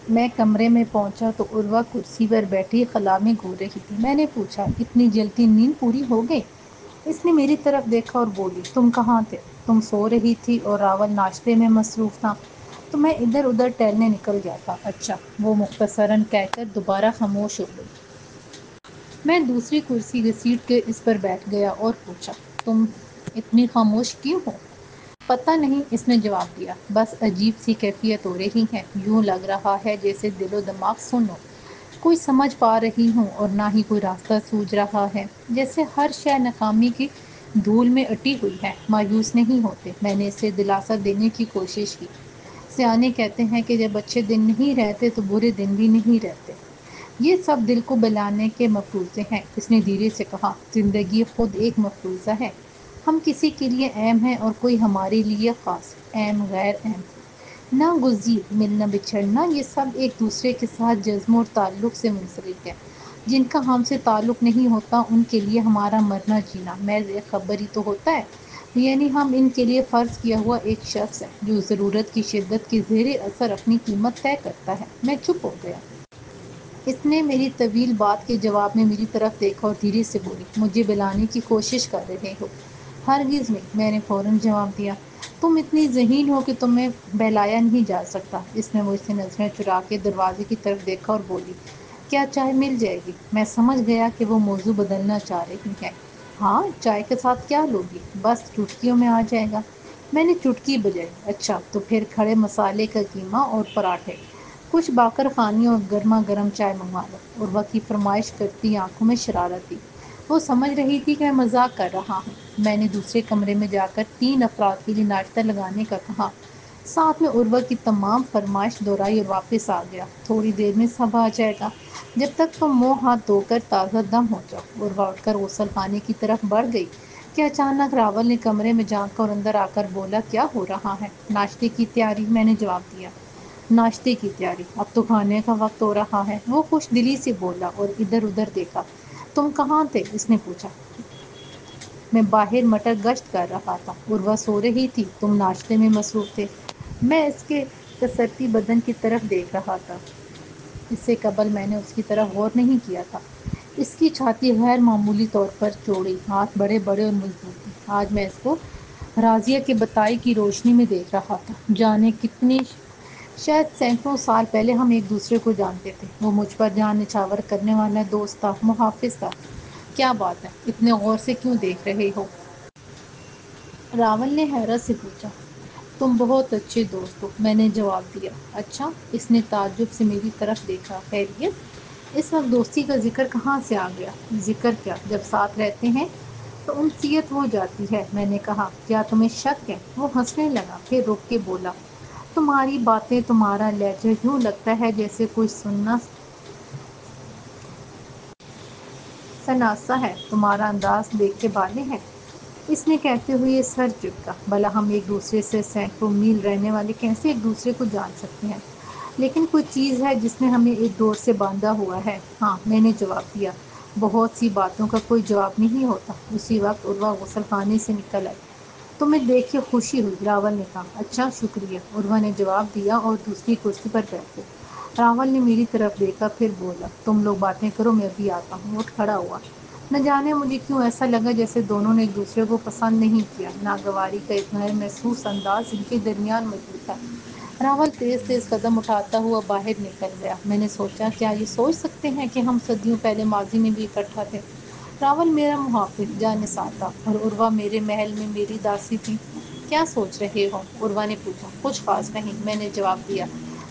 میں کمرے میں پہنچا تو عروہ کرسی پر بیٹھی خلا میں گھو رہی تھی۔ میں نے پوچھا، اتنی جلدی نیند پوری ہو گئی؟ اس نے میری طرف دیکھا اور بولی، تم کہاں تھے؟ تم سو رہی تھی اور راول ناشتے میں مصروف تھا تو میں ادھر ادھر ٹہلنے نکل گیا تھا۔ اچھا، وہ مختصراً کہہ کر دوبارہ خاموش ہو گئی۔ میں دوسری کرسی گھسیٹ کے اس پر بیٹھ گیا اور پوچھا، تم اتنی خاموش کیوں ہو؟ پتہ نہیں، اس نے جواب دیا، بس عجیب سی کیفیت ہو رہی ہے، یوں لگ رہا ہے جیسے دل و دماغ سن ہو، کوئی سمجھ پا رہی ہوں اور نہ ہی کوئی راستہ سوجھ رہا ہے، جیسے ہر شے ناکامی کی دھول میں اٹی ہوئی ہے۔ مایوس نہیں ہوتے؟ میں نے اسے دلاسا دینے کی کوشش کی۔ سیانے کہتے ہیں کہ جب اچھے دن نہیں رہتے تو برے دن بھی نہیں رہتے، یہ سب دل کو بہلانے کے مفروضے ہیں۔ اس نے دھیرے سے کہا، زندگی خود ایک مفروضہ ہے، ہم کسی کے لیے اہم ہیں اور کوئی ہمارے لیے خاص، اہم غیر اہم، ناگزیر، ملنا بچھڑنا، یہ سب ایک دوسرے کے ساتھ جذب اور تعلق سے منسلک ہے۔ جن کا ہم سے تعلق نہیں ہوتا ان کے لیے ہمارا مرنا جینا محض ایک خبر ہی تو ہوتا ہے، یعنی ہم ان کے لیے فرض کیا ہوا ایک شخص ہے جو ضرورت کی شدت کے زیر اثر اپنی قیمت طے کرتا ہے۔ میں چپ ہو گیا۔ اس نے میری طویل بات کے جواب میں میری طرف دیکھا اور دھیرے سے بولی، مجھے بلانے کی کوشش کر رہے ہو؟ ہرگز نہیں، میں نے فوراً جواب دیا۔ تم اتنی ذہین ہو کہ تمہیں بہلایا نہیں جا سکتا۔ اس نے مجھ سے نظریں چرا کے دروازے کی طرف دیکھا اور بولی، کیا چائے مل جائے گی؟ میں سمجھ گیا کہ وہ موضوع بدلنا چاہ رہی ہے۔ ہاں، چائے کے ساتھ کیا لوگی؟ بس چٹکیوں میں آ جائے گا۔ میں نے چٹکی بجائی۔ اچھا، تو پھر کھڑے مسالے کا قیمہ اور پراٹھے، کچھ باقر خوانی اور گرما گرم چائے منگوا لو۔ عروہ کی فرمائش کرتی آنکھوں میں شرارت تھی، وہ سمجھ رہی تھی کہ میں مذاق کر رہا ہوں۔ میں نے دوسرے کمرے میں جا کر 3 افراد کے لیے ناشتہ لگانے کا کہا، ساتھ میں عروہ کی تمام فرمائش دہرائی اور واپس آ گیا۔ تھوڑی دیر میں سب آ جائے گا، جب تک تم منہ ہاتھ دھو کر تازہ دم ہو جاؤ۔ عروہ اٹھ کر غسل خانے کی طرف بڑھ گئی کہ اچانک راول نے کمرے میں جھانکا اور اندر آ کر بولا، کیا ہو رہا ہے؟ ناشتے کی تیاری، میں نے جواب دیا۔ ناشتے کی تیاری؟ اب تو کھانے کا وقت ہو رہا ہے، وہ خوش دلی سے بولا اور ادھر ادھر دیکھا۔ تم کہاں تھے؟ اس نے پوچھا۔ میں باہر مٹر گشت کر رہا تھا، عروہ سو رہی تھی، تم ناشتے میں مصروف تھے۔ میں اس کے کسرتی بدن کی طرف دیکھ رہا تھا، اس سے قبل میں نے اس کی طرف غور نہیں کیا تھا۔ اس کی چھاتی غیر معمولی طور پر چوڑی، ہاتھ بڑے بڑے اور مضبوط تھے۔ آج میں اس کو راضیہ کے بتائی کی روشنی میں دیکھ رہا تھا، جانے کتنی، شاید سینکڑوں سال پہلے ہم ایک دوسرے کو جانتے تھے۔ وہ مجھ پر جان نچھاور کرنے والا دوست تھا، محافظ تھا۔ کیا بات ہے، اتنے غور سے کیوں دیکھ رہے ہو؟ راول نے حیرت سے پوچھا۔ تم بہت اچھے دوست ہو، میں نے جواب دیا۔ اچھا؟ اس نے تعجب سے میری طرف دیکھا۔ خیریت؟ اس وقت دوستی کا ذکر کہاں سے آ گیا؟ ذکر کیا، جب ساتھ رہتے ہیں تو انسیت ہو جاتی ہے، میں نے کہا۔ کیا تمہیں شک ہے؟ وہ ہنسنے لگا، پھر رک کے بولا، تمہاری باتیں، تمہارا لہجہ، یوں لگتا ہے جیسے کوئی سننا سناسا ہے، تمہارا انداز دیکھ کے بالے ہیں۔ اس نے کہتے ہوئے سر جھٹکا، بھلا ہم ایک دوسرے سے سینکڑوں میل رہنے والے کیسے ایک دوسرے کو جان سکتے ہیں؟ لیکن کوئی چیز ہے جس نے ہمیں ایک ڈور سے باندھا ہوا ہے۔ ہاں، میں نے جواب دیا، بہت سی باتوں کا کوئی جواب نہیں ہوتا۔ اسی وقت عروہ غسل خانے سے نکل آئی۔ تمہیں دیکھ کے خوشی ہوئی، راول نے کہا۔ اچھا، شکریہ، عروہ نے جواب دیا اور دوسری کرسی پر بیٹھ گئی۔ راول نے میری طرف دیکھا، پھر بولا، تم لوگ باتیں کرو، میں ابھی آتا ہوں۔ وہ اٹھ کھڑا ہوا۔ نہ جانے مجھے کیوں ایسا لگا جیسے دونوں نے ایک دوسرے کو پسند نہیں کیا۔ ناگواری کا ایک غیر محسوس انداز ان کے درمیان موجود تھا۔ راول تیز تیز قدم اٹھاتا ہوا باہر نکل گیا۔ میں نے سوچا، کیا یہ سوچ سکتے ہیں کہ ہم صدیوں پہلے ماضی میں بھی اکٹھا تھے؟ راول میرا محافظ، جانثار تھا اور عروہ میرے محل میں میری داسی تھی۔ کیا سوچ رہے ہو؟ عروہ نے پوچھا۔ کچھ خاص نہیں، میں نے جواب دیا۔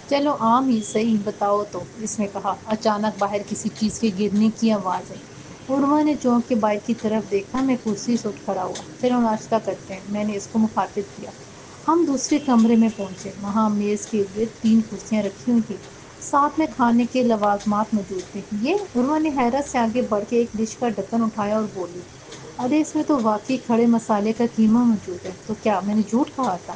چلو عام ہی صحیح، بتاؤ تو، اس نے کہا۔ اچانک باہر کسی چیز کے گرنے کی آواز آئی۔ عروہ نے چونک کے باہر کی طرف دیکھا۔ میں کرسی سے اٹھ کھڑا ہوا۔ چلو ناشتہ کرتے ہیں، میں نے اس کو مخاطب کیا۔ ہم دوسرے کمرے میں پہنچے، وہاں میز کے گرد 3 کرسیاں رکھی ہوئی تھیں، ساتھ میں کھانے کے لوازمات موجود تھے۔ یہ؟ عروہ نے حیرت سے آگے بڑھ کے ایک ڈش کا ڈھکن اٹھایا اور بولی، ارے اس میں تو واقعی کھڑے مسالے کا قیمہ موجود ہے۔ تو کیا میں نے جھوٹ کہا تھا؟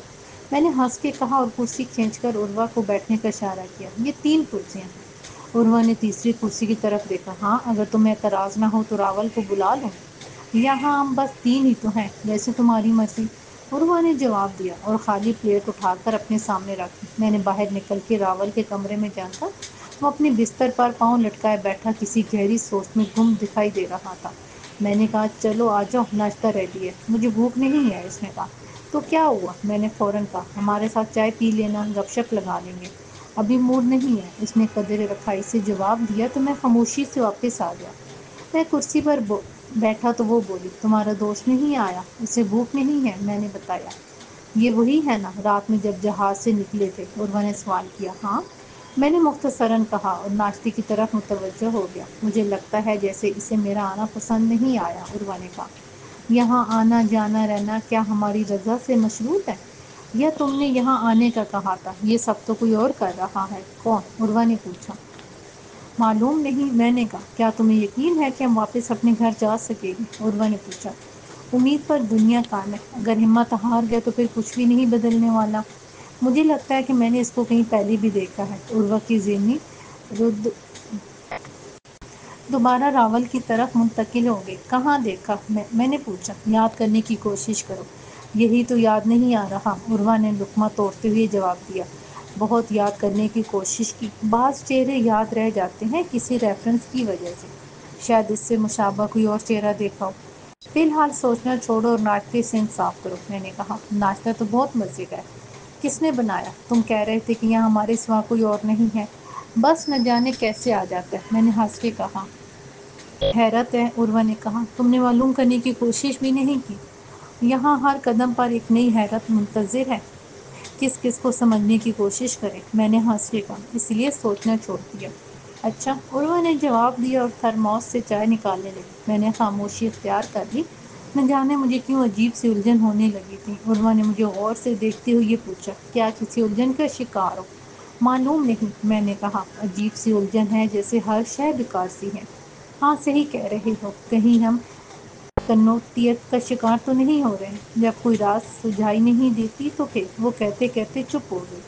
میں نے ہنس کے کہا اور کرسی کھینچ کر عروہ کو بیٹھنے کا اشارہ کیا۔ یہ 3 کرسیاں ہیں۔ عروہ نے تیسری کرسی کی طرف دیکھا۔ ہاں، اگر تمہیں اعتراض نہ ہو تو راول کو بلا لوں؟ یہاں ہم بس 3 ہی تو ہیں، ویسے تمہاری مرضی۔ عروہ نے جواب دیا اور خالی پلیٹ اٹھا کر اپنے سامنے رکھی۔ میں نے باہر نکل کے راول کے کمرے میں جا کر وہ اپنے بستر پر پاؤں لٹکائے بیٹھا کسی گہری سوچ میں گم دکھائی دے رہا تھا۔ میں نے کہا چلو آ جاؤ، ناشتہ ریڈی ہے۔ مجھے بھوک نہیں ہے، اس نے کہا۔ تو کیا ہوا؟ میں نے فوراً کہا، ہمارے ساتھ چائے پی لینا، گپ شپ لگا لیں گے۔ ابھی موڈ نہیں ہے، اس نے قدر رکھائی سے جواب دیا تو میں خاموشی سے واپس آ گیا۔ میں کرسی پر بیٹھا تو وہ بولی، تمہارا دوست نہیں آیا؟ اسے بھوک نہیں ہے؟ میں نے بتایا۔ یہ وہی ہے نا رات میں جب جہاز سے نکلے تھے؟ عروہ نے سوال کیا۔ ہاں، میں نے مختصراً کہا اور ناشتے کی طرف متوجہ ہو گیا۔ مجھے لگتا ہے جیسے اسے میرا آنا پسند نہیں آیا، عروہ نے کہا۔ یہاں آنا جانا رہنا کیا ہماری رضا سے مشروط ہے؟ یا تم نے یہاں آنے کا کہا تھا؟ یہ سب تو کوئی اور کر رہا ہے۔ کون؟ عروہ نے پوچھا۔ معلوم نہیں، میں نے کہا۔ کیا تمہیں یقین ہے کہ ہم واپس اپنے گھر جا سکیں گے؟ عروہ نے پوچھا۔ امید پر دنیا کام ہے، اگر ہمت ہار گئے تو پھر کچھ بھی نہیں بدلنے والا۔ مجھے لگتا ہے کہ میں نے اس کو کہیں پہلے بھی دیکھا ہے۔ عروہ کی ذہنی رد دوبارہ راول کی طرف منتقل ہو گئی۔ کہاں دیکھا؟ میں نے پوچھا۔ یاد کرنے کی کوشش کرو۔ یہی تو یاد نہیں آ رہا، عروہ نے لقمہ توڑتے ہوئے جواب دیا۔ بہت یاد کرنے کی کوشش کی، بعض چہرے یاد رہ جاتے ہیں کسی ریفرنس کی وجہ سے، شاید اس سے مشابہ کوئی اور چہرہ دیکھا ہو۔ فی الحال سوچنا چھوڑو اور ناشتے سے انصاف کرو، میں نے کہا۔ ناشتہ تو بہت مزے کا ہے۔ کس نے بنایا؟ تم کہہ رہے تھے کہ یہاں ہمارے سوا کوئی اور نہیں ہے۔ بس نہ جانے کیسے آ جاتا ہے، میں نے ہنس کے کہا۔ حیرت ہے، عروہ نے کہا، تم نے معلوم کرنے کی کوشش بھی نہیں کی؟ یہاں ہر قدم پر ایک نئی حیرت منتظر ہے، کس کس کو سمجھنے کی کوشش کرے، میں نے ہنس کے کہا۔ اس لیے سوچنا چھوڑ دیا۔ اچھا، عروہ نے جواب دیا اور تھرموس سے چائے نکالنے لگی۔ میں نے خاموشی اختیار کر لی، نہ جانے مجھے کیوں عجیب سی الجھن ہونے لگی تھی۔ عروہ نے مجھے غور سے دیکھتے ہوئے یہ پوچھا، کیا کسی الجھن کا شکار ہو؟ معلوم نہیں، میں نے کہا۔ عجیب سی الجھن ہے، جیسے ہر شے بیکار سی ہے۔ ہاں، صحیح کہہ رہے ہو، کہیں ہم کنوتیت کا شکار تو نہیں ہو رہے؟ جب کوئی راز سجھائی نہیں دیتی تو پھر وہ کہتے کہتے چپ ہو گئی۔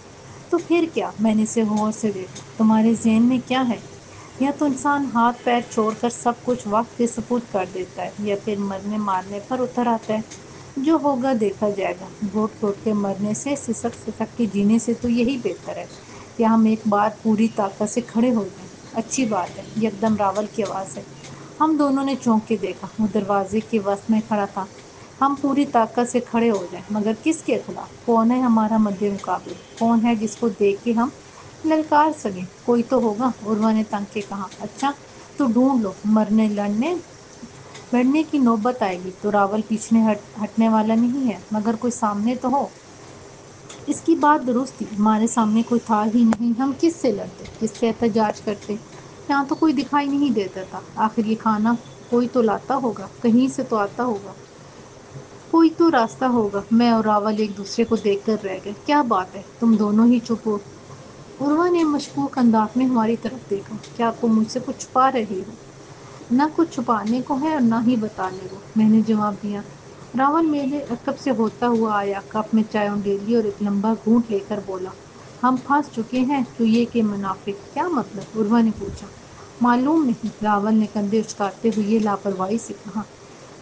تو پھر کیا؟ میں نے اسے غور سے دیکھا۔ تمہارے ذہن میں کیا ہے؟ یا تو انسان ہاتھ پیر چھوڑ کر سب کچھ وقت کے سپرد کر دیتا ہے، یا پھر مرنے مارنے پر اتر آتا ہے۔ جو ہوگا دیکھا جائے گا۔ گھوٹ گھوٹ کے مرنے سے، سسک سسک کے جینے سے تو یہی بہتر ہے کہ ہم ایک بار پوری طاقت سے کھڑے ہو جائیں۔ اچھی بات ہے، یکدم راول کی آواز ہے۔ ہم دونوں نے چونک کے دیکھا، وہ دروازے کے وسط میں کھڑا تھا۔ ہم پوری طاقت سے کھڑے ہو جائیں، مگر کس کے خلاف؟ کون ہے ہمارا مد مقابل؟ کون ہے جس کو دیکھ کے ہم للکار سکیں؟ کوئی تو ہوگا، عروہ نے تنگ کے کہا۔ اچھا تو ڈھونڈ لو، مرنے لڑنے بڑھنے کی نوبت آئے گی تو راول پیچھے ہٹنے والا نہیں ہے، مگر کوئی سامنے تو ہو۔ اس کی بات درست تھی، ہمارے سامنے کوئی تھا ہی نہیں، ہم کس سے لڑتے، کس سے احتجاج کرتے؟ یہاں تو کوئی دکھائی نہیں دیتا تھا۔ آخر یہ کھانا کوئی تو لاتا ہوگا، کہیں سے تو آتا ہوگا، کوئی تو راستہ ہوگا۔ میں اور راول ایک دوسرے کو دیکھ کر رہ گئے۔ کیا بات ہے، تم دونوں ہی چپ ہو؟ عروہ نے مشکوک انداز میں ہماری طرف دیکھا۔ کیا تم مجھ سے کچھ چھپا رہی ہو؟ نہ کچھ چھپانے کو ہے اور نہ ہی بتانے کو، میں نے جواب دیا۔ راول میرے عقب سے ہوتا ہوا آیا، کپ میں چائے انڈیلی اور ایک لمبا گھونٹ لے کر بولا، ہم پھنس چکے ہیں چوہے کے منافق۔ کیا مطلب؟ عروہ نے پوچھا۔ معلوم نہیں، راول نے کندھے اچکاتے ہوئے لاپرواہی سے کہا۔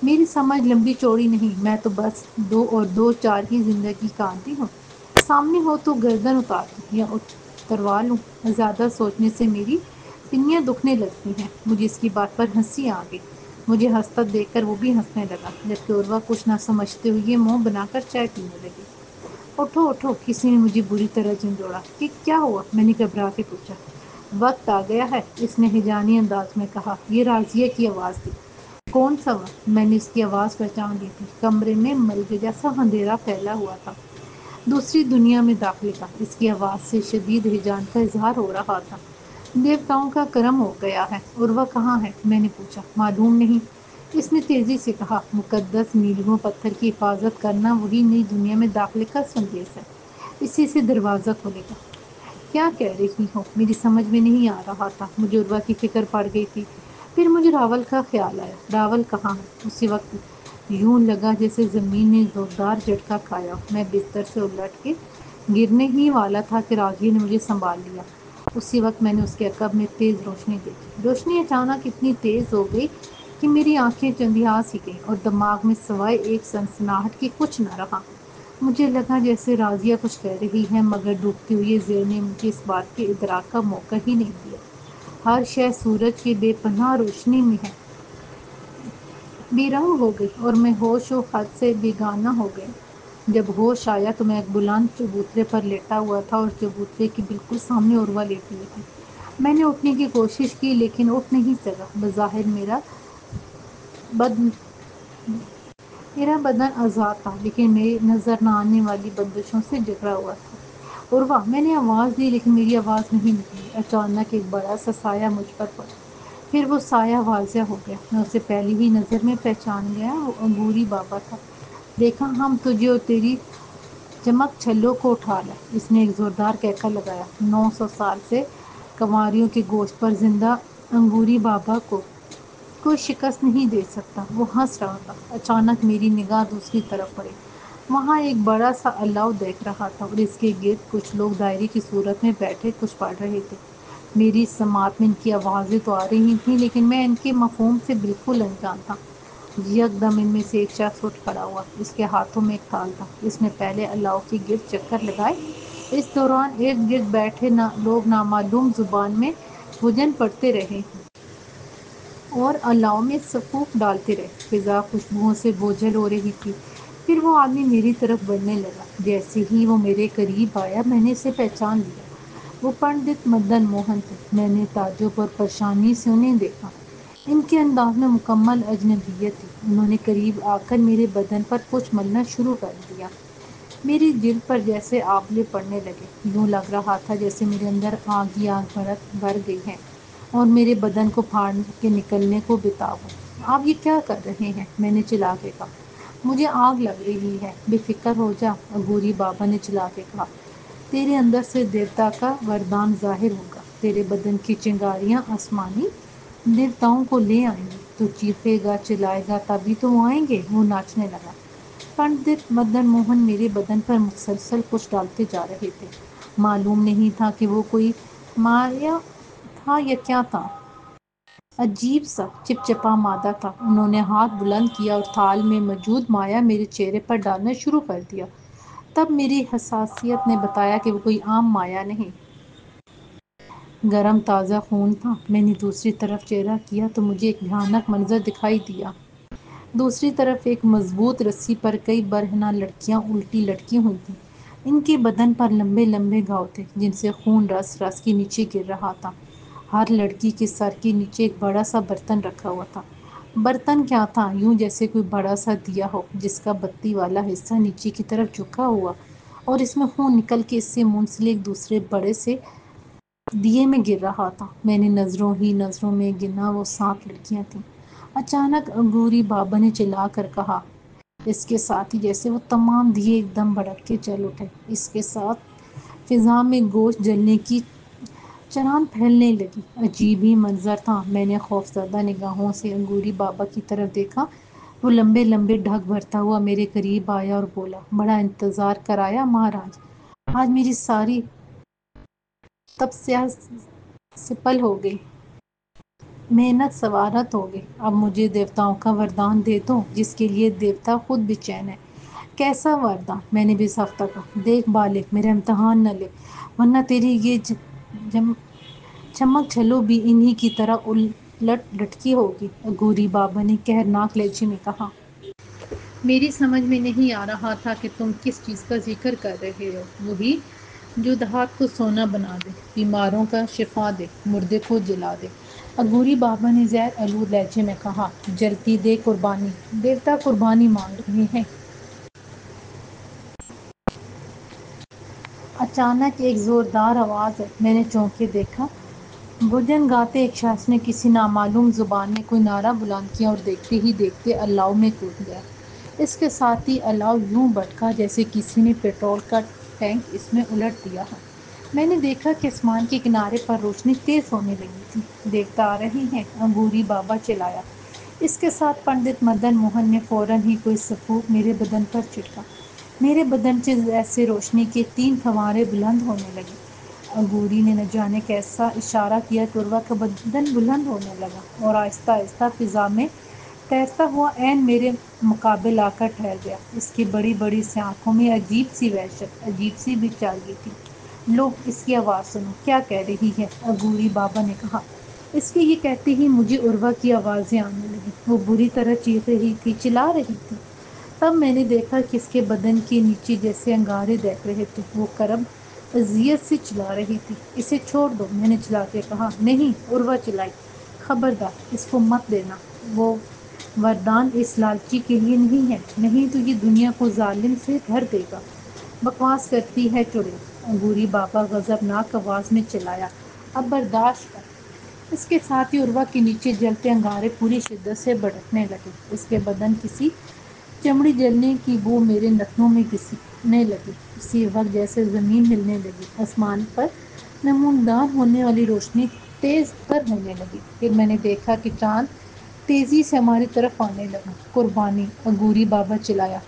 میری سمجھ لمبی چوڑی نہیں، میں تو بس دو اور دو چار کی زندگی کا عادی ہوں۔ سامنے ہو تو گردن اتار دوں یا اتروا لوں، زیادہ سوچنے سے میری پنیاں دکھنے لگتی ہیں۔ مجھے اس کی بات پر ہنسی آ گئی۔ مجھے ہنستا دیکھ کر وہ بھی ہنسنے لگا، جبکہ عروہ کچھ نہ سمجھتے ہوئے منہ بنا کر چائے پینے لگی۔ اٹھو اٹھو، کسی نے مجھے بری طرح جھنجھوڑا۔ کہ کیا ہوا؟ میں نے گھبرا کے پوچھا۔ وقت آ گیا ہے، اس نے ہجانی انداز میں کہا۔ یہ راضیہ کی آواز تھی۔ کون سا وقت؟ میں نے اس کی آواز پہچان لی تھی۔ کمرے میں ملبے جیسا اندھیرا پھیلا ہوا تھا، دوسری دنیا میں داخلے کا۔ اس کی آواز سے شدید ہیجان کا اظہار ہو رہا تھا۔ دیوتاؤں کا کرم ہو گیا ہے۔ عروہ کہاں ہے؟ میں نے پوچھا۔ معلوم نہیں، اس نے تیزی سے کہا۔ مقدس میلوں پتھر کی حفاظت کرنا وہی نئی دنیا میں داخلے کا سندیش ہے، اسی سے دروازہ کھلے گا۔ کیا کہہ رہی ہو؟ میری سمجھ میں نہیں آ رہا تھا۔ مجھے عروہ کی فکر پڑ گئی تھی۔ پھر مجھے راول کا خیال آیا۔ راول کہاں ہے؟ اسی وقت یوں لگا جیسے زمین نے زوردار جھٹکا کھایا ہو۔ میں بستر سے الٹ کے گرنے ہی والا تھا کہ راضیہ نے مجھے سنبھال لیا۔ اسی وقت میں نے اس کے عقب میں تیز روشنی دیکھی۔ روشنی اچانک اتنی تیز ہو گئی کہ میری آنکھیں چندھیا سی گئیں اور دماغ میں سوائے ایک سنسناہٹ کے کچھ نہ رہا۔ مجھے لگا جیسے راضیہ کچھ کہہ رہی ہے، مگر ڈوبتے ہوئے ذہن نے مجھے اس بات کے ادراک کا موقع ہی نہیں دیا۔ ہر شے سورج کی بے پناہ روشنی میں ہے بے رنگ ہو گئی اور میں ہوش و حد سے بیگانہ ہو گئی۔ جب ہوش آیا تو میں ایک بلند چبوترے پر لیٹا ہوا تھا اور چبوترے کے بالکل سامنے عروہ لیٹی ہوئی تھی۔ میں نے اٹھنے کی کوشش کی لیکن اٹھ نہیں سکا۔ بظاہر بد میرا بدن آزاد تھا لیکن میری نظر نہ آنے والی بندشوں سے جکڑا ہوا تھا۔ عروہ، میں نے آواز دی لیکن میری آواز نہیں نکلی۔ اچانک ایک بڑا سا سایہ مجھ پر پڑا، پھر وہ سایہ واضح ہو گیا۔ میں اسے پہلی ہی نظر میں پہچان گیا، وہ انگوری بابا تھا۔ دیکھا، ہم تجھے اور تیری چمک چھلوں کو اٹھا لائے، اس نے ایک زوردار کہکا لگایا۔ 900 سال سے کنواریوں کے گوشت پر زندہ انگوری بابا کو کوئی شکست نہیں دے سکتا، وہ ہنس رہا تھا۔ اچانک میری نگاہ دوسری طرف پڑی۔ وہاں ایک بڑا سا الاؤ دیکھ رہا تھا اور اس کے گرد کچھ لوگ دائرے کی صورت میں بیٹھے کچھ پڑھ رہے تھے۔ میری سماعت میں ان کی آوازیں تو آ رہی تھیں لیکن میں ان کے مفہوم سے بالکل انجان تھا۔ یکدم ان میں سے ایک شخص اٹھ کھڑا ہوا، اس کے ہاتھوں میں ایک تھال تھا۔ اس نے پہلے الاؤ کے گرد چکر لگائے۔ اس دوران ارد گرد بیٹھے لوگ نامعلوم زبان میں بھجن پڑھتے رہے اور الاؤ میں سفوف ڈالتے رہے۔ فضا خوشبوؤں سے بوجھل ہو رہی تھی۔ پھر وہ آدمی میری طرف بڑھنے لگا۔ جیسے ہی وہ میرے قریب آیا میں نے اسے پہچان لیا۔ وہ پنڈت مدن موہن تھے۔ میں نے تعجب اور پریشانی سے انہیں دیکھا۔ ان کے انداز میں مکمل اجنبیت تھی۔ انہوں نے قریب آ کر میرے بدن پر کچھ ملنا شروع کر دیا۔ میری جلد پر جیسے آبلے پڑنے لگے۔ یوں لگ رہا تھا جیسے میرے اندر آگ ہی آگ بھر گئی ہے اور میرے بدن کو پھاڑ کے نکلنے کو بےتاب ہوں۔ آپ یہ کیا کر رہے ہیں؟ میں نے چلا کے کہا۔ مجھے آگ لگ رہی ہے۔ بے فکر ہو جا، انگوری بابا نے چلا کے کہا۔ تیرے اندر سے دیوتا کا وردان ظاہر ہوگا۔ تیرے بدن کی چنگاریاں آسمانی دیوتاؤں کو لے آئیں گی۔ تو چیخے گا، چلائے گا، تبھی تو وہ آئیں گے۔ وہ ناچنے لگا۔ پنڈت مدن موہن میرے بدن پر مسلسل کچھ ڈالتے جا رہے تھے۔ معلوم نہیں تھا کہ وہ کوئی مایا تھا یا کیا تھا۔ عجیب سا چپچپا مادہ تھا۔ انہوں نے ہاتھ بلند کیا اور تھال میں موجود مایا میرے چہرے پر ڈالنا شروع کر دیا۔ تب میری حساسیت نے بتایا کہ وہ کوئی عام مایا نہیں، گرم تازہ خون تھا۔ میں نے دوسری طرف چہرہ کیا تو مجھے ایک بھیانک منظر دکھائی دیا۔ دوسری طرف ایک مضبوط رسی پر کئی برہنہ لڑکیاں الٹی لٹکی ہوئی تھیں۔ ان کے بدن پر لمبے لمبے گھاؤ تھے جن سے خون رس رس کے نیچے گر رہا تھا۔ ہر لڑکی کے سر کے نیچے ایک بڑا سا برتن رکھا ہوا تھا۔ برتن کیا تھا؟ یوں جیسے کوئی بڑا سا دیا ہو جس کا بتی والا حصہ نیچے کی طرف جھکا ہوا اور اس میں خون نکل کے اس سے منسلک دوسرے بڑے سے دیے میں گر رہا تھا۔ میں نے نظروں ہی نظروں میں گنا، وہ 7 لڑکیاں تھیں۔ اچانک انگوری بابا نے چلا کر کہا۔ اس کے ساتھ ہی جیسے وہ تمام دیے ایک دم بھڑک کے جل اٹھے۔ اس کے ساتھ فضا میں گوشت جلنے کی چران پھیلنے لگی۔ عجیب ہی منظر تھا۔ میں نے خوفزدہ نگاہوں سے انگوری بابا کی طرف دیکھا۔ وہ لمبے لمبے ڈھک بھرتا ہوا میرے قریب آیا اور بولا، بڑا انتظار کرایا مہاراج، آج میری ساری تپسیا سفل ہو گئی، محنت سوارت ہو گئی۔ اب مجھے دیوتاؤں کا وردان دے دو جس کے لیے دیوتا خود بے چین ہے۔ کیسا وردان؟ میں نے بے ساختہ کہا۔ دیکھ بالک، میرا امتحان نہ لے ورنہ تیری یہ چمک چھلو بھی انہی کی طرح الٹ لٹکی ہوگی، انگوری بابا نے قہرناک لہجے میں کہا۔ میری سمجھ میں نہیں آ رہا تھا کہ تم کس چیز کا ذکر کر رہے ہو۔ وہی جو دھات کو سونا بنا دے، بیماروں کا شفا دے، مردے کو جلا دے، انگوری بابا نے زیر آلود لہجے میں کہا۔ جلتی دے قربانی، دیوتا قربانی مانگ رہے ہیں۔ اچانک ایک زوردار آواز آئی۔ میں نے چونک کے دیکھا۔ بھجن گاتے ایک شخص نے کسی نامعلوم زبان میں کوئی نعرہ بلند کیا اور دیکھتے ہی دیکھتے الاؤ میں کود گیا۔ اس کے ساتھ ہی الاؤ یوں بھڑکا جیسے کسی نے پیٹرول کا ٹینک اس میں الٹ دیا ہو۔ میں نے دیکھا کہ آسمان کے کنارے پر روشنی تیز ہونے لگی تھی۔ دیوتا آ رہے ہیں، انگوری بابا چلایا۔ اس کے ساتھ پنڈت مدن موہن نے فوراً ہی کوئی سفوف میرے بدن پر چھڑکا۔ میرے بدن سے ایسے روشنی کے 3 فوارے بلند ہونے لگے۔ انگوری نے نہ جانے کیسا اشارہ کیا کہ عروہ کا بدن بلند ہونے لگا اور آہستہ آہستہ فضا میں تیرتا ہوا عین میرے مقابل آ کر ٹھہر گیا۔ اس کی بڑی بڑی سی آنکھوں میں عجیب سی وحشت، عجیب سی بے چارگی تھی۔ لو، اس کی آواز سنو، کیا کہہ رہی ہے؟ عبوری بابا نے کہا۔ اس کے یہ کہتے ہی مجھے عروہ کی آوازیں آنے لگیں۔ وہ بری طرح چیخ رہی تھی، چلا رہی تھی۔ تب میں نے دیکھا کہ اس کے بدن کے نیچے جیسے انگارے دیکھ رہے تھے۔ وہ کرب اذیت سے چلا رہی تھی۔ اسے چھوڑ دو، میں نے چلا کے کہا۔ نہیں، عروہ چلائی۔ خبردار، اس کو مت دینا۔ وہ وردان اس لالچی کے لیے نہیں ہے، نہیں تو یہ دنیا کو ظالم سے بھر دے گا۔ بکواس کرتی ہے چڑیل، عبوری بابا غضبناک آواز میں چلایا۔ اب برداشت کر۔ اس کے ساتھ ہی عروہ کے نیچے جلتے انگارے پوری شدت سے بھڑکنے لگے۔ اس کے بدن کسی چمڑی جلنے کی بو میرے نتنوں میں گھسنے لگی۔ اسی وقت جیسے زمین ہلنے لگی، آسمان پر نمودار ہونے والی روشنی تیز تر ہونے لگی۔ پھر میں نے دیکھا کہ چاند تیزی سے ہماری طرف آنے لگا۔ قربانی، عبوری بابا چلایا۔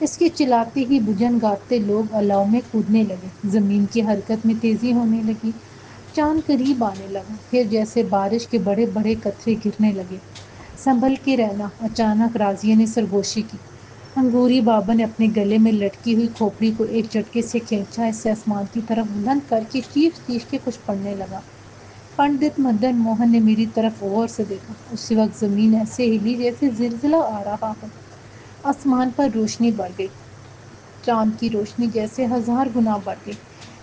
اس کے چلاتے ہی بھجن گاتے لوگ الاؤ میں کودنے لگے۔ زمین کی حرکت میں تیزی ہونے لگی۔ چاند قریب آنے لگا۔ پھر جیسے بارش کے بڑے بڑے قطرے گرنے لگے۔ سنبھل کے رہنا۔ اچانک راضیہ نے سرگوشی کی۔ انگوری بابا نے اپنے گلے میں لٹکی ہوئی کھوپڑی کو ایک جھٹکے سے کھینچا، اسے آسمان کی طرف بلند کر کے چیخ چیخ کے کچھ پڑھنے لگا۔ پنڈت مدن موہن نے میری طرف غور سے دیکھا۔ اسی وقت زمین ایسے ہلی جیسے زلزلہ آ رہا ہو۔ آسمان پر روشنی بڑھ گئی۔ چاند کی روشنی جیسے 1000 گنا بڑھ گئی۔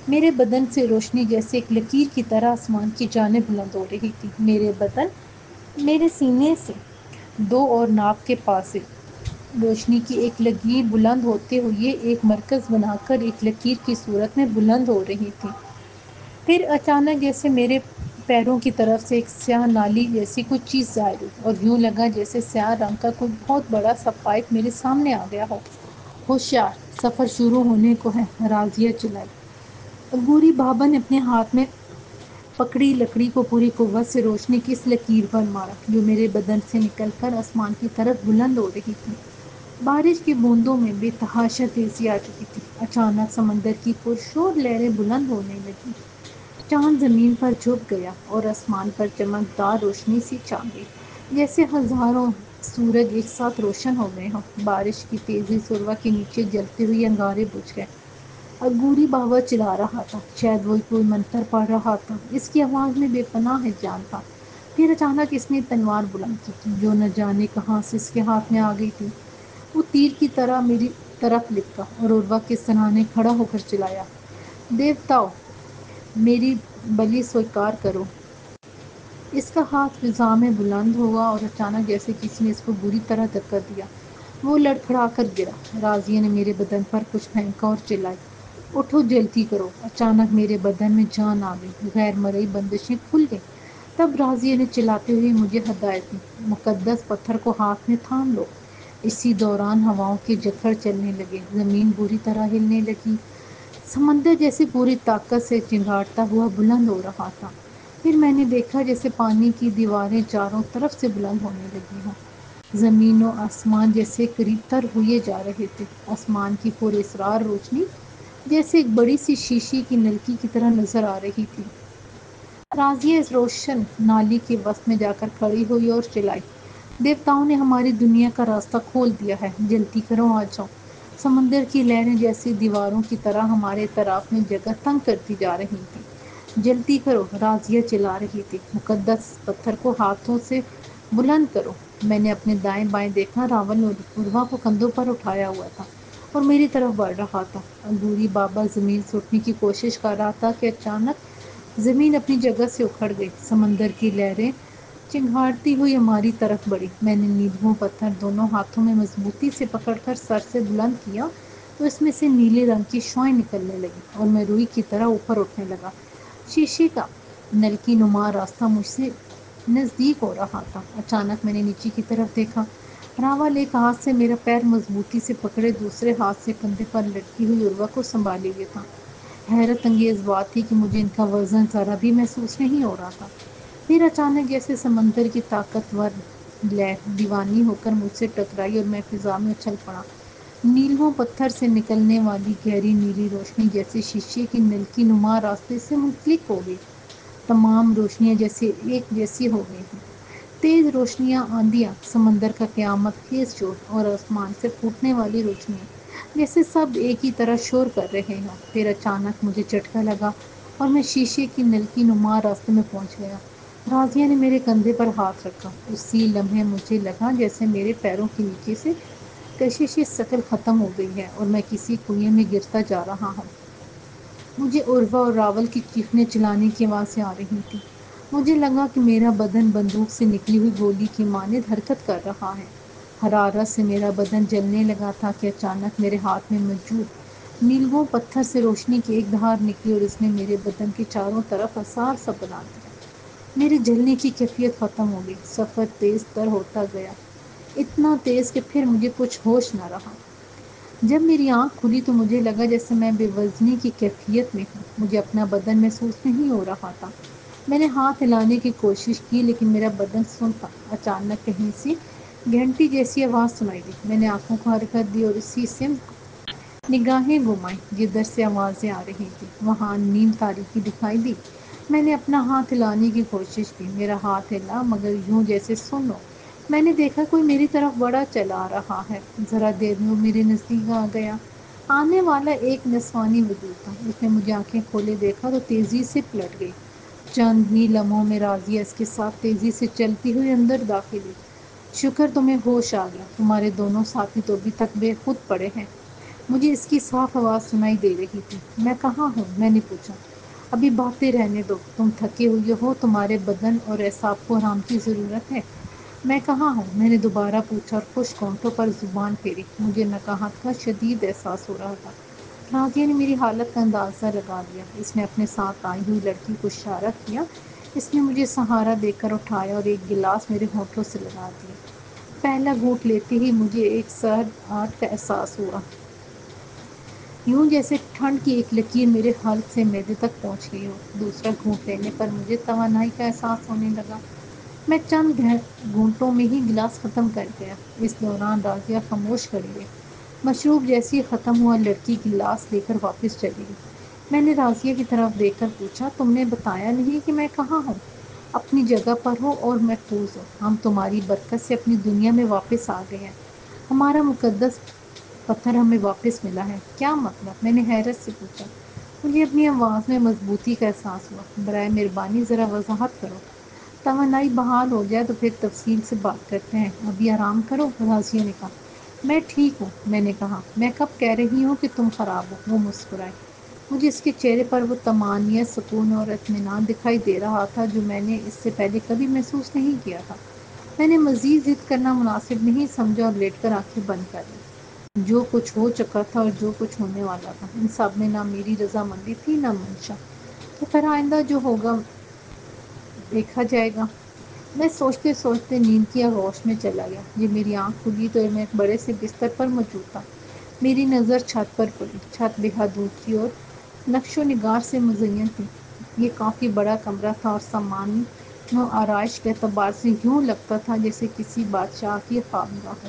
میرے بدن سے روشنی جیسے ایک لکیر کی طرح آسمان کی جانب بلند ہو رہی تھی۔ میرے بدن، میرے سینے سے 2 اور ناک کے پاس سے روشنی کی ایک لکیر بلند ہوتے ہوئے ایک مرکز بنا کر ایک لکیر کی صورت میں بلند ہو رہی تھی۔ پھر اچانک جیسے میرے پیروں کی طرف سے ایک سیاہ نالی جیسی کچھ چیز ظاہر ہوئی اور یوں لگا جیسے سیاہ رنگ کا کوئی بہت بڑا سا پائپ میرے سامنے آ گیا ہو۔ ہوشیار، سفر شروع ہونے کو ہے، راضیہ چلائی۔ عبوری بابا نے اپنے ہاتھ میں پکڑی لکڑی کو پوری قوت سے روشنی کی اس لکیر پر مارا جو میرے بدن سے نکل کر آسمان کی طرف بلند ہو رہی تھی۔ بارش کی بوندوں میں بے تحاشا تیزی آ چکی تھی۔ اچانک سمندر کی پرشور لہریں بلند ہونے لگیں۔ چاند زمین پر جھک گیا اور آسمان پر چمکدار روشنی سی چھا گئی، جیسے ہزاروں سورج ایک ساتھ روشن ہو گئے ہوں۔ بارش کی تیزی سے عروہ کے نیچے جلتے ہوئے انگارے بجھ گئے۔ عبوری بابا چلا رہا تھا، شاید وہ کوئی منتر پڑھ رہا تھا۔ اس کی آواز میں بے پناہ جان تھا۔ پھر اچانک اس نے تلوار بلند کی جو نہ جانے کہاں سے اس کے ہاتھ میں آ گئی تھی۔ وہ تیر کی طرح میری طرف لپکا اور عروہ کے سرہانے کھڑا ہو کر چلایا۔ دیوتاؤ، میری بلی سویکار کرو۔ اس کا ہاتھ فضا میں بلند ہوا اور اچانک جیسے کسی نے اس کو بری طرح دھکا دیا، وہ لڑکھڑا کر گرا۔ راضیہ نے میرے بدن پر کچھ پھینکا اور چلائی، اٹھو، جلدی کرو۔ اچانک میرے بدن میں جان آ گئی، غیر مرئی بندشیں کھل گئیں۔ تب راضیہ نے چلاتے ہوئے مجھے ہدایت دی، مقدس پتھر کو ہاتھ میں تھام لو۔ اسی دوران ہواؤں کے جھکڑ چلنے لگے، زمین بری طرح ہلنے لگی، سمندر جیسے پوری طاقت سے چنگھاڑتا ہوا بلند ہو رہا تھا۔ پھر میں نے دیکھا جیسے پانی کی دیواریں چاروں طرف سے بلند ہونے لگی ہوں۔ زمین و آسمان جیسے قریب تر ہوئے جا رہے تھے۔ آسمان کی پراسرار روشنی جیسے ایک بڑی سی شیشے کی نلکی کی طرح نظر آ رہی تھی۔ راضیہ اس روشن نالی کے وسط میں جا کر کھڑی ہوئی اور چلائی۔ دیوتاؤں نے ہماری دنیا کا راستہ کھول دیا ہے، جلدی کرو، آ جاؤ۔ سمندر کی لہریں جیسی دیواروں کی طرح ہمارے اطراف میں جگہ تنگ کرتی جا رہی تھیں۔ جلدی کرو، راضیہ چلا رہی تھی، مقدس پتھر کو ہاتھوں سے بلند کرو۔ میں نے اپنے دائیں بائیں دیکھا، راون عروہ کو کندھوں پر اٹھایا ہوا تھا اور میری طرف بڑھ رہا تھا۔ عبوری بابا زمین سے اٹھنے کی کوشش کر رہا تھا کہ اچانک زمین اپنی جگہ سے اکھڑ گئی۔ سمندر کی لہریں چنگھاڑتی ہوئی ہماری طرف بڑھی۔ میں نے نیلم پتھر دونوں ہاتھوں میں مضبوطی سے پکڑ کر سر سے بلند کیا تو اس میں سے نیلے رنگ کی شعاعیں نکلنے لگیں اور میں روئی کی طرح اوپر اٹھنے لگا۔ شیشے کا نلکی نما راستہ مجھ سے نزدیک ہو رہا تھا۔ اچانک میں نے نیچے کی طرف دیکھا۔ راول ایک ہاتھ سے میرا پیر مضبوطی سے پکڑے دوسرے ہاتھ سے کندھے پر لٹکی ہوئی عروہ کو سنبھالے ہوئے تھا۔ حیرت انگیز بات تھی کہ مجھے ان کا وزن ذرا بھی محسوس نہیں ہو رہا تھا۔ پھر اچانک جیسے سمندر کی طاقتور لہر دیوانی ہو کر مجھ سے ٹکرائی اور میں فضا میں اچھل پڑا۔ نیلم پتھر سے نکلنے والی گہری نیلی روشنی جیسے شیشے کی نلکی نما راستے سے منسلک ہو گئی۔ تمام روشنیاں جیسے ایک جیسی ہو گئی تھیں۔ تیز روشنیاں، آندیاں، سمندر کا قیامت خیز شور اور آسمان سے پھوٹنے والی روشنیاں، جیسے سب ایک ہی طرح شور کر رہے ہوں۔ پھر اچانک مجھے جھٹکا لگا اور میں شیشے کی نلکی نما راستے میں پہنچ گیا۔ راضیہ نے میرے کندھے پر ہاتھ رکھا۔ اسی لمحے مجھے لگا جیسے میرے پیروں کے نیچے سے کشش شکل ختم ہو گئی ہے اور میں کسی کنویں میں گرتا جا رہا ہوں۔ مجھے عروہ اور راول کی چیخنے چلانے کی آوازیں آ رہی تھیں۔ مجھے لگا کہ میرا بدن بندوق سے نکلی ہوئی گولی کی مانند حرکت کر رہا ہے۔ حرارت سے میرا بدن جلنے لگا تھا کہ اچانک میرے ہاتھ میں موجود نیلگوں پتھر سے روشنی کی ایک دھار نکلی اور اس نے میرے بدن کے چاروں طرف آثار سا بنا دیا۔ میرے جلنے کی کیفیت ختم ہو گئی۔ سفر تیز تر ہوتا گیا، اتنا تیز کہ پھر مجھے کچھ ہوش نہ رہا۔ جب میری آنکھ کھلی تو مجھے لگا جیسے میں بے وزنی کی کیفیت میں ہوں۔ مجھے اپنا بدن محسوس نہیں ہو رہا تھا۔ میں نے ہاتھ ہلانے کی کوشش کی لیکن میرا بدن سن تھا۔ اچانک کہیں سے گھنٹی جیسی آواز سنائی دی۔ میں نے آنکھوں کو حرکت دی اور اسی سمت نگاہیں گھمائیں جدھر سے آوازیں آ رہی تھیں۔ وہاں نیم تاریکی دکھائی دی۔ میں نے اپنا ہاتھ ہلانے کی کوشش کی، میرا ہاتھ ہلا مگر یوں جیسے سن ہو۔ میں نے دیکھا کوئی میری طرف بڑا چلا آ رہا ہے۔ ذرا دیر میں وہ میرے نزدیک آ گیا۔ آنے والا ایک نسوانی وجود تھا۔ اس نے مجھے آنکھیں کھولے دیکھا تو تیزی سے پلٹ گئی۔ چند ہی لمحوں میں راضیہ اس کے ساتھ تیزی سے چلتی ہوئی اندر داخل ہوئی۔ شکر تمہیں ہوش آ گیا، تمہارے دونوں ساتھی تو ابھی تک بے خود پڑے ہیں۔ مجھے اس کی صاف آواز سنائی دے رہی تھی۔ میں کہاں ہوں؟ میں نے پوچھا۔ ابھی باتیں رہنے دو، تم تھکے ہوئے ہو، تمہارے بدن اور اعصاب کو آرام کی ضرورت ہے۔ میں کہاں ہوں؟ میں نے دوبارہ پوچھا اور خشک ہونٹوں پر زبان پھیری۔ مجھے نقاہت کا شدید احساس ہو رہا تھا۔ راضیہ نے میری حالت کا اندازہ لگا لیا۔ اس نے اپنے ساتھ آئی ہوئی لڑکی کو اشارہ کیا۔ اس نے مجھے سہارا دے کر اٹھایا اور ایک گلاس میرے ہونٹوں سے لگا دیا۔ پہلا گھونٹ لیتے ہی مجھے ایک سرد آہٹ کا احساس ہوا، یوں جیسے ٹھنڈ کی ایک لکیر میرے حلق سے معدے تک پہنچ گئی ہو۔ دوسرا گھونٹ لینے پر مجھے توانائی کا احساس ہونے لگا۔ میں چند گھونٹوں میں ہی گلاس ختم کر گیا۔ اس دوران راضیہ خاموش کھڑی رہی۔ مشروب جیسی ختم ہوا لڑکی گلاس لے کر واپس چلی گئی۔ میں نے راضیہ کی طرف دیکھ کر پوچھا، تم نے بتایا نہیں کہ میں کہاں ہوں؟ اپنی جگہ پر ہو اور محفوظ ہو۔ ہم تمہاری برکت سے اپنی دنیا میں واپس آ گئے ہیں۔ ہمارا مقدس پتھر ہمیں واپس ملا ہے۔ کیا مطلب؟ میں نے حیرت سے پوچھا۔ مجھے اپنی آواز میں مضبوطی کا احساس ہوا۔ برائے مہربانی ذرا وضاحت کرو۔ توانائی بحال ہو جائے تو پھر تفصیل سے بات کرتے ہیں، ابھی آرام کرو، راضیہ نے کہا۔ میں ٹھیک ہوں، میں نے کہا۔ میں کب کہہ رہی ہوں کہ تم خراب ہو؟ وہ مسکرائی۔ مجھے اس کے چہرے پر وہ طمانینت، سکون اور اطمینان دکھائی دے رہا تھا جو میں نے اس سے پہلے کبھی محسوس نہیں کیا تھا۔ میں نے مزید ضد کرنا مناسب نہیں سمجھا اور لیٹ کر آنکھیں بند کر لیں۔ جو کچھ ہو چکا تھا اور جو کچھ ہونے والا تھا، ان سب میں نہ میری رضامندی تھی نہ منشا۔ تو پھر آئندہ جو ہوگا دیکھا جائے گا۔ میں سوچتے سوچتے نیند کی آغوش میں چلا گیا۔ جب میری آنکھ کھلی تو میں ایک بڑے سے بستر پر موجود تھا۔ میری نظر چھت پر پڑی۔ چھت بے حد اونچی اور نقش و نگار سے مزین تھی۔ یہ کافی بڑا کمرہ تھا اور سامان و آرائش کے اعتبار سے یوں لگتا تھا جیسے کسی بادشاہ کی خوابگاہ ہو۔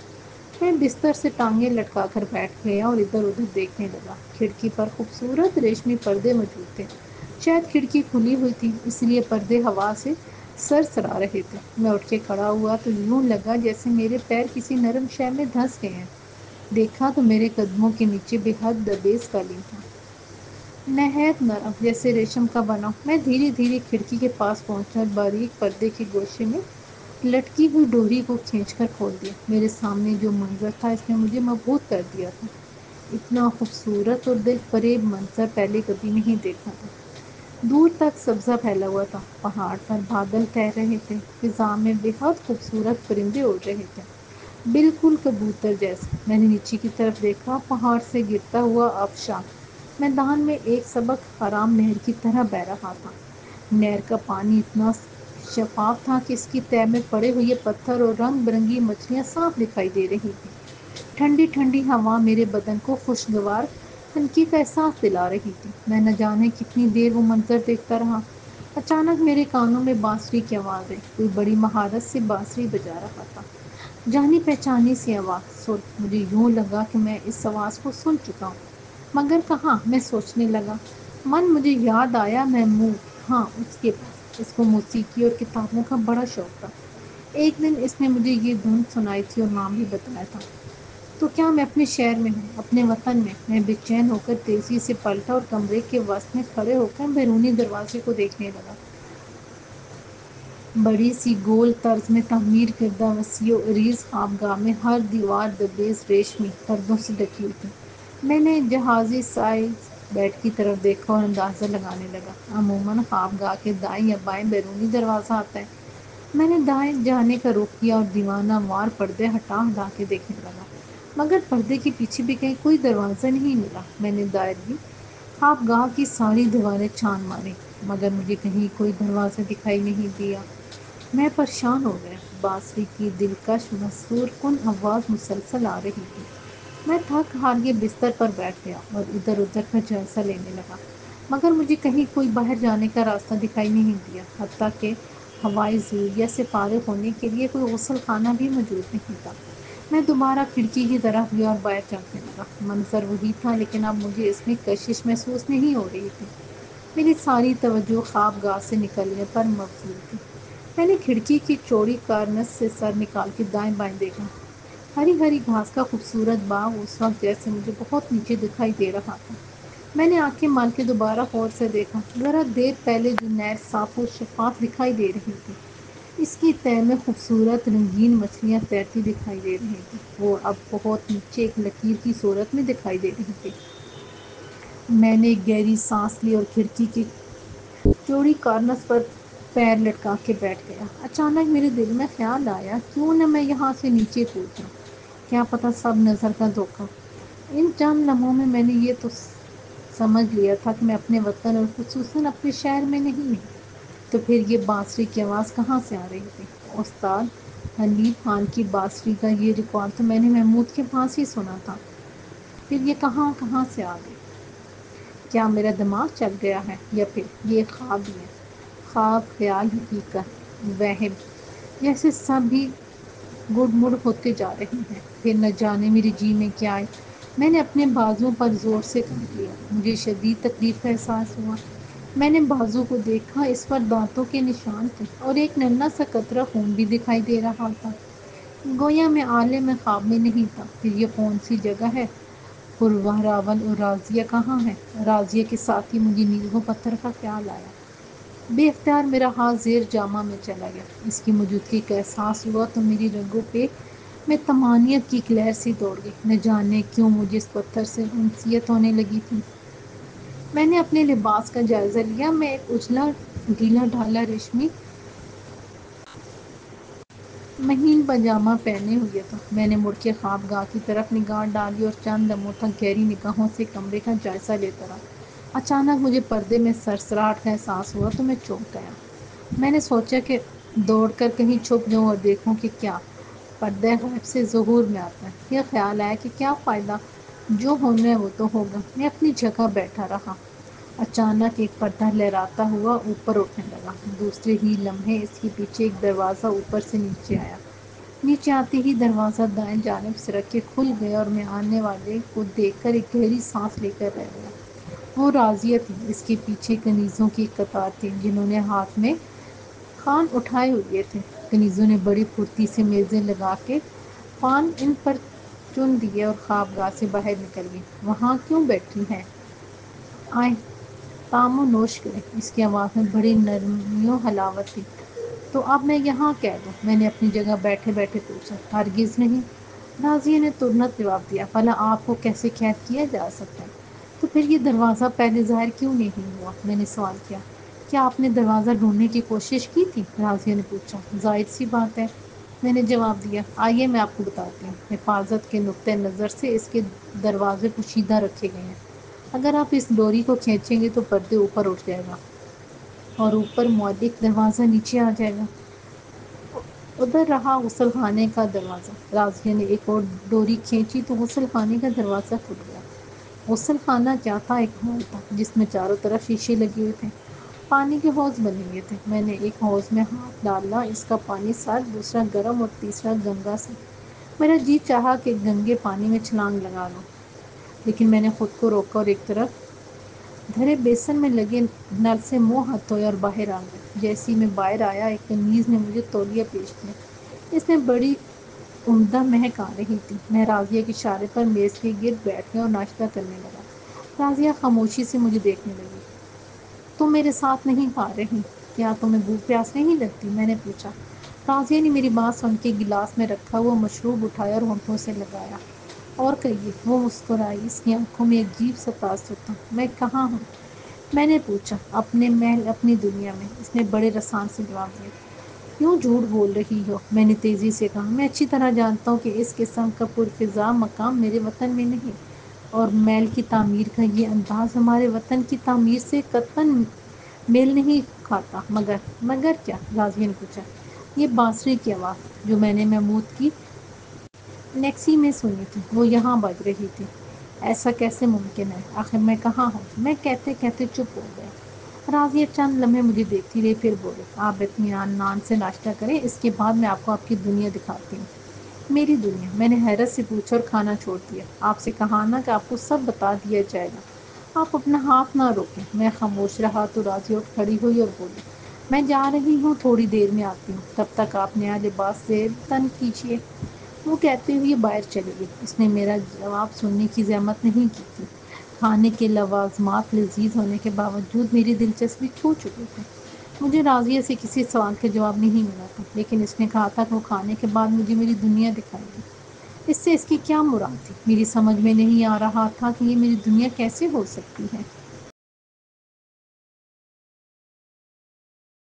میں بستر سے ٹانگیں لٹکا کر بیٹھ گیا اور ادھر ادھر دیکھنے لگا۔ کھڑکی پر خوبصورت ریشمی پردے موجود تھے۔ شاید کھڑکی کھلی ہوئی تھی، اس لیے پردے ہوا سے سرسرا رہے تھے۔ میں اٹھ کے کھڑا ہوا تو یوں لگا جیسے میرے پیر کسی نرم شے میں دھنس گئے ہیں۔ دیکھا تو میرے قدموں کے نیچے بے حد دبیز قالین تھا، نہایت نرم، جیسے ریشم کا بنا۔ میں دھیرے دھیرے کھڑکی کے پاس پہنچا اور باریک پردے کے گوشے میں لٹکی ہوئی ڈوری کو کھینچ کر کھول دیا۔ میرے سامنے جو منظر تھا اس نے مجھے مبہوت کر دیا تھا۔ اتنا خوبصورت اور دل فریب منظر پہلے کبھی نہیں دیکھا تھا۔ دور تک سبزہ پھیلا ہوا تھا، پہاڑ پر بادل تیر رہے تھے، فضا میں بے حد خوبصورت پرندے اڑ رہے تھے، بالکل کبوتر جیسے۔ میں نے نیچے کی طرف دیکھا، پہاڑ سے گرتا ہوا آبشار میدان میں ایک سبک آرام نہر کی طرح بہہ رہا تھا۔ نہر کا پانی اتنا شفاف تھا کہ اس کی تہہ میں پڑے ہوئے پتھر اور رنگ برنگی مچھلیاں صاف دکھائی دے رہی تھیں۔ ٹھنڈی ٹھنڈی ہوا میرے بدن کو خوشگوار خنکی کا احساس دلا رہی تھی۔ میں نہ جانے کتنی دیر وہ منظر دیکھتا رہا۔ اچانک میرے کانوں میں بانسری کی آواز آئی۔ کوئی بڑی مہارت سے بانسری بجا رہا تھا، جانی پہچانی سی آواز، سر۔ مجھے یوں لگا کہ میں اس آواز کو سن چکا ہوں، مگر کہاں؟ میں سوچنے لگا۔ مجھے یاد آیا محمود، ہاں اس کے پاس، اس کو موسیقی اور کتابوں کا بڑا شوق تھا۔ ایک دن اس نے مجھے یہ دھن سنائی تھی اور نام بھی بتایا تھا۔ تو کیا میں اپنے شہر میں ہوں، اپنے وطن میں؟ میں بے چین ہو کر تیزی سے پلٹا اور کمرے کے وسط میں کھڑے ہو کر بیرونی دروازے کو دیکھنے لگا۔ بڑی سی گول طرز میں تعمیر کردہ وسیع و عریض خوابگاہ میں ہر دیوار دبیز ریشمی پردوں سے ڈکی ہوئی تھی۔ میں نے جہازی سائز بیڈ کی طرف دیکھا اور اندازہ لگانے لگا۔ عموماً خوابگاہ کے دائیں یا بائیں بیرونی دروازہ آتا ہے۔ میں نے دائیں جانے کا رخ کیا اور دیوانہ وار پردے ہٹا ہٹا کے دیکھنے لگا، مگر پردے کے پیچھے بھی کہیں کوئی دروازہ نہیں ملا۔ میں نے دائرگی خوابگاہ کی ساری دیواریں چھان ماری، مگر مجھے کہیں کوئی دروازہ دکھائی نہیں دیا۔ میں پریشان ہو گیا۔ بانسری کی دلکش مسحور کن آواز مسلسل آ رہی تھی۔ میں تھک ہار کے بستر پر بیٹھ گیا اور ادھر ادھر کا جائزہ لینے لگا، مگر مجھے کہیں کوئی باہر جانے کا راستہ دکھائی نہیں دیا، حتیٰ کہ ہوائی ضروریات سے فارغ ہونے کے لیے کوئی غسل خانہ بھی موجود نہیں تھا۔ میں دوبارہ کھڑکی کی طرف گیا اور باہر جھانکنے لگا۔ منظر وہی تھا، لیکن اب مجھے اس میں کشش محسوس نہیں ہو رہی تھی۔ میری ساری توجہ خوابگاہ سے نکلنے پر مبذول تھی۔ میں نے کھڑکی کی چوڑی کارنس سے سر نکال کے دائیں بائیں دیکھا۔ ہری ہری گھاس کا خوبصورت باغ اس وقت جیسے مجھے بہت نیچے دکھائی دے رہا تھا۔ میں نے آنکھیں مال کے دوبارہ غور سے دیکھا۔ ذرا دیر پہلے جو نہر صاف و شفاف دکھائی دے رہی تھی، اس کی تہہ میں خوبصورت رنگین مچھلیاں تیرتی دکھائی دے رہی تھیں۔ وہ اب بہت نیچے ایک لکیر کی صورت میں دکھائی دے رہی تھی۔ میں نے ایک گہری سانس لی اور کھڑکی کی چوڑی کارنس پر پیر لٹکا کے بیٹھ گیا۔ اچانک میرے دل میں خیال آیا، کیوں نہ میں یہاں سے نیچے کود جاؤں؟ کیا پتہ سب نظر کا دھوکہ۔ ان چند لمحوں میں نے یہ تو سمجھ لیا تھا کہ میں اپنے وطن اور خصوصاً اپنے شہر میں نہیں ہوں۔ تو پھر یہ بانسری کی آواز کہاں سے آ رہی تھی؟ استاد حنیف خان کی بانسری کا یہ ریکارڈ تو میں نے محمود کے پاس ہی سنا تھا۔ پھر یہ کہاں سے آ گئی؟ کیا میرا دماغ چل گیا ہے، یا پھر یہ خواب ہی ہے؟ خواب، خیال، حقیقت، وہم، جیسے سب بھی گڈ مڈ ہوتے جا رہے ہیں۔ پھر نہ جانے میرے جی میں کیا آئے، میں نے اپنے بازوؤں پر زور سے کاٹ لیا۔ مجھے شدید تکلیف کا احساس ہوا۔ میں نے بازو کو دیکھا، اس پر دانتوں کے نشان تھے اور ایک ننھا سا قطرہ خون بھی دکھائی دے رہا تھا، گویا میں عالم خواب میں نہیں تھا۔ پھر یہ کون سی جگہ ہے؟ پورواں راول اور راضیہ کہاں ہے؟ راضیہ کے ساتھ ہی مجھے نیل و پتھر کا خیال آیا۔ بے اختیار میرا ہاتھ زیر جامہ میں چلا گیا۔ اس کی موجودگی کا احساس ہوا تو میری رگوں پہ میں طمانینت کی ایک لہر سی دوڑ گئی۔ نہ جانے کیوں مجھے اس پتھر سے انسیت ہونے لگی تھی۔ میں نے اپنے لباس کا جائزہ لیا۔ میں ایک اجلا ڈھیلا ڈھالا ریشمی مہین پاجامہ پہنے ہوئے تھا۔ میں نے مڑ کے خوابگاہ کی طرف نگاہ ڈالی اور چند لمحوں تک گہری نگاہوں سے کمرے کا جائزہ لیتا رہا۔ اچانک مجھے پردے میں سرسراہٹ کا احساس ہوا تو میں چونک گیا۔ میں نے سوچا کہ دوڑ کر کہیں چھپ جاؤں اور دیکھوں کہ کیا پردہ غیب سے ظہور میں آتا ہے۔ یہ خیال آیا کہ کیا فائدہ، جو ہونا ہے وہ تو ہوگا۔ میں اپنی جگہ بیٹھا رہا۔ اچانک ایک پردہ لہراتا ہوا اوپر اٹھنے لگا۔ دوسرے ہی لمحے اس کے پیچھے ایک دروازہ اوپر سے نیچے آیا۔ نیچے آتے ہی دروازہ دائیں جانب سرک کے کھل گیا اور میں آنے والے کو دیکھ کر ایک گہری سانس لے کر رہ گیا۔ وہ راضیہ تھی۔ اس کے پیچھے کنیزوں کی ایک قطار تھی، جنہوں نے ہاتھ میں خوان اٹھائے ہوئے تھے۔ کنیزوں نے بڑی پھرتی سے میزیں لگا کے خوان ان پر چن دیے اور خوابگاہ سے باہر نکل گئی۔ وہاں کیوں بیٹھی ہیں؟ آئیں، تام و نوش کریں۔ اس کی آواز میں بڑی نرمی و حلاوت تھی۔ تو اب میں یہاں قید ہوں؟ میں نے اپنی جگہ بیٹھے بیٹھے پوچھا۔ ہرگز نہیں، راضیہ نے ترنت جواب دیا۔ بھلا آپ کو کیسے قید کیا جا سکتا ہے؟ تو پھر یہ دروازہ پہلے ظاہر کیوں نہیں ہوا؟ میں نے سوال کیا۔ کیا آپ نے دروازہ ڈھونڈنے کی کوشش کی تھی؟ راضیہ نے پوچھا۔ ظاہر سی بات ہے، میں نے جواب دیا۔ آئیے میں آپ کو بتاتی ہوں۔ حفاظت کے نقطۂ نظر سے اس کے دروازے پوشیدہ رکھے گئے ہیں۔ اگر آپ اس ڈوری کو کھینچیں گے تو پردے اوپر اٹھ جائے گا اور اوپر معلق دروازہ نیچے آ جائے گا۔ ادھر رہا غسل خانے کا دروازہ۔ راضیہ نے ایک اور ڈوری کھینچی تو غسل خانے کا دروازہ کھل گیا۔ غسل خانہ کیا تھا؟ ایک ہال تھا جس میں چاروں طرف شیشے لگے ہوئے تھے۔ پانی کے حوض بنے ہوئے تھے۔ میں نے ایک حوض میں ہاتھ ڈالا، اس کا پانی سرد، دوسرا گرم اور تیسرا گنگا سے۔ میرا جی چاہا کہ گنگے پانی میں چھلانگ لگا لوں، لیکن میں نے خود کو روکا اور ایک طرف دھرے بیسن میں لگے نل سے منہ ہاتھ دھویا اور باہر آ گیا۔ جیسے ہی میں باہر آیا، ایک کنیز نے مجھے تولیہ پیش کیا۔ اس میں بڑی عمدہ مہک آ رہی تھی۔ میں راضیہ کے اشارے پر میز کے گرد بیٹھ گیا اور ناشتہ کرنے لگا۔ راضیہ خاموشی سے مجھے دیکھنے لگی۔ تم میرے ساتھ نہیں کھا رہی؟ کیا تمہیں بھوک پیاس نہیں لگتی؟ میں نے پوچھا۔ راضیہ نے میری بات سن کے گلاس میں رکھا ہوا مشروب اٹھایا اور ہونٹوں سے لگایا۔ اور کہیے، وہ مسکرائی، اس کی آنکھوں میں ایک عجیب سا تاثر تھا۔ میں کہاں ہوں؟ میں نے پوچھا۔ اپنے محل، اپنی دنیا میں، اس نے بڑے رسان سے جواب دیا۔ کیوں جھوٹ بول رہی ہو؟ میں نے تیزی سے کہا۔ میں اچھی طرح جانتا ہوں کہ اس قسم کا پرفضا مقام میرے وطن میں نہیں، اور محل کی تعمیر کا یہ انداز ہمارے وطن کی تعمیر سے قطعاً میل نہیں کھاتا۔ مگر کیا؟ راضیہ نے پوچھا۔ یہ بانسری کی آواز جو میں نے محمود کی ٹیکسی میں سنی تھی، وہ یہاں بج رہی تھی۔ ایسا کیسے ممکن ہے؟ آخر میں کہاں ہوں؟ میں کہتے کہتے چپ ہو گیا۔ راضیہ چند لمحے مجھے دیکھتی رہی، پھر بولے، آپ اطمینان سے ناشتہ کریں، اس کے بعد میں آپ کو آپ کی دنیا دکھاتی ہوں۔ میری دنیا؟ میں نے حیرت سے پوچھا اور کھانا چھوڑ دیا۔ آپ سے کہا نا کہ آپ کو سب بتا دیا جائے گا، آپ اپنا ہاتھ نہ روکیں۔ میں خاموش رہا تو راضیہ اٹھ کھڑی ہوئی اور بولی، میں جا رہی ہوں، تھوڑی دیر میں آتی ہوں، تب تک آپ نیا لباس سے تن کیجیے۔ وہ کہتے ہوئے باہر چلی گئی۔ اس نے میرا جواب سننے کی زحمت نہیں کی تھی۔ کھانے کے لوازمات لذیذ ہونے کے باوجود میری دلچسپی کھو چکی تھی۔ مجھے راضیہ سے کسی سوال کا جواب نہیں ملا تھا، لیکن اس نے کہا تھا کہ وہ کھانے کے بعد مجھے میری دنیا دکھائے گی۔ اس سے اس کی کیا مراد تھی؟ میری سمجھ میں نہیں آ رہا تھا کہ یہ میری دنیا کیسے ہو سکتی ہے۔